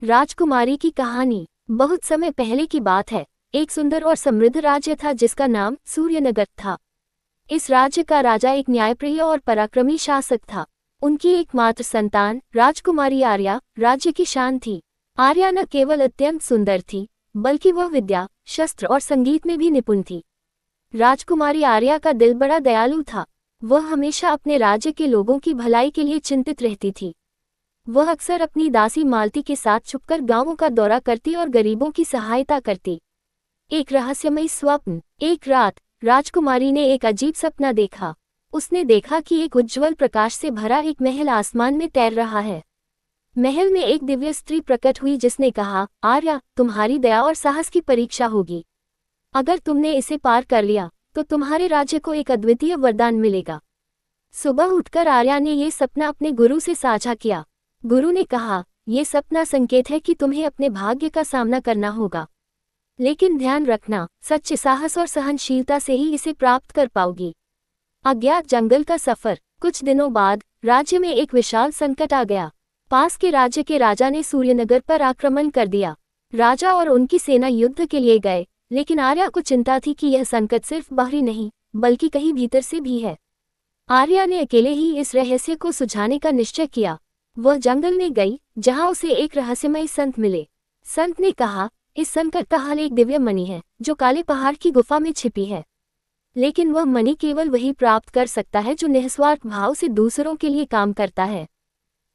राजकुमारी की कहानी। बहुत समय पहले की बात है। एक सुंदर और समृद्ध राज्य था जिसका नाम सूर्यनगर था। इस राज्य का राजा एक न्यायप्रिय और पराक्रमी शासक था। उनकी एकमात्र संतान राजकुमारी आर्या राज्य की शान थी। आर्या न केवल अत्यंत सुंदर थी, बल्कि वह विद्या, शस्त्र और संगीत में भी निपुण थी। राजकुमारी आर्या का दिल बड़ा दयालु था। वह हमेशा अपने राज्य के लोगों की भलाई के लिए चिंतित रहती थी। वह अक्सर अपनी दासी मालती के साथ छुपकर गांवों का दौरा करती और गरीबों की सहायता करती। एक रहस्यमयी स्वप्न। एक रात राजकुमारी ने एक अजीब सपना देखा। उसने देखा कि एक उज्ज्वल प्रकाश से भरा एक महल आसमान में तैर रहा है। महल में एक दिव्य स्त्री प्रकट हुई जिसने कहा, आर्या, तुम्हारी दया और साहस की परीक्षा होगी। अगर तुमने इसे पार कर लिया तो तुम्हारे राज्य को एक अद्वितीय वरदान मिलेगा। सुबह उठकर आर्या ने यह सपना अपने गुरु से साझा किया। गुरु ने कहा, यह सपना संकेत है कि तुम्हें अपने भाग्य का सामना करना होगा, लेकिन ध्यान रखना, सच्चे साहस और सहनशीलता से ही इसे प्राप्त कर पाओगी। अज्ञात जंगल का सफर। कुछ दिनों बाद राज्य में एक विशाल संकट आ गया। पास के राज्य के राजा ने सूर्यनगर पर आक्रमण कर दिया। राजा और उनकी सेना युद्ध के लिए गए, लेकिन आर्या को चिंता थी कि यह संकट सिर्फ बाहरी नहीं, बल्कि कहीं भीतर से भी है। आर्या ने अकेले ही इस रहस्य को सुलझाने का निश्चय किया। वह जंगल में गई, जहां उसे एक रहस्यमयी संत मिले। संत ने कहा, इस संकट का हल एक दिव्य मणि है जो काले पहाड़ की गुफा में छिपी है। लेकिन वह मणि केवल वही प्राप्त कर सकता है जो निस्वार्थ भाव से दूसरों के लिए काम करता है।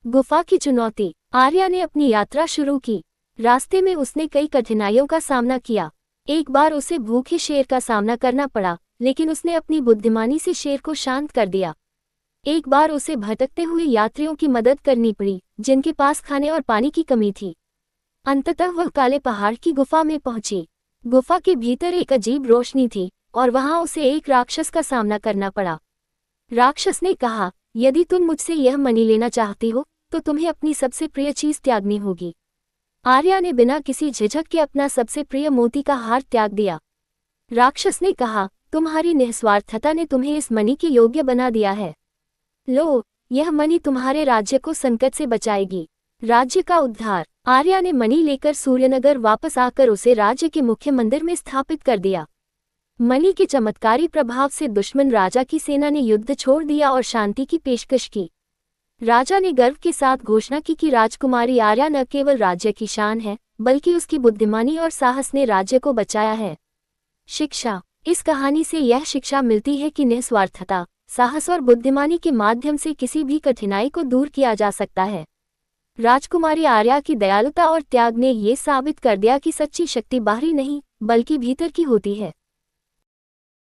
गुफा की चुनौती। आर्या ने अपनी यात्रा शुरू की। रास्ते में उसने कई कठिनाइयों का सामना किया। एक बार उसे भूखे शेर का सामना करना पड़ा, लेकिन उसने अपनी बुद्धिमानी से शेर को शांत कर दिया। एक बार उसे भटकते हुए यात्रियों की मदद करनी पड़ी, जिनके पास खाने और पानी की कमी थी। अंततः वह काले पहाड़ की गुफा में पहुंची। गुफा के भीतर एक अजीब रोशनी थी और वहां उसे एक राक्षस का सामना करना पड़ा। राक्षस ने कहा, यदि तुम मुझसे यह मणि लेना चाहती हो तो तुम्हें अपनी सबसे प्रिय चीज त्यागनी होगी। आर्या ने बिना किसी झिझक के अपना सबसे प्रिय मोती का हार त्याग दिया। राक्षस ने कहा, तुम्हारी निस्वार्थता ने तुम्हें इस मणि के योग्य बना दिया है। लो, यह मणि तुम्हारे राज्य को संकट से बचाएगी। राज्य का उद्धार। आर्या ने मणि लेकर सूर्यनगर वापस आकर उसे राज्य के मुख्य मंदिर में स्थापित कर दिया। मणि के चमत्कारी प्रभाव से दुश्मन राजा की सेना ने युद्ध छोड़ दिया और शांति की पेशकश की। राजा ने गर्व के साथ घोषणा की कि राजकुमारी आर्या न केवल राज्य की शान है, बल्कि उसकी बुद्धिमानी और साहस ने राज्य को बचाया है। शिक्षा। इस कहानी से यह शिक्षा मिलती है कि निस्वार्थता, साहस और बुद्धिमानी के माध्यम से किसी भी कठिनाई को दूर किया जा सकता है। राजकुमारी आर्या की दयालुता और त्याग ने ये साबित कर दिया कि सच्ची शक्ति बाहरी नहीं, बल्कि भीतर की होती है।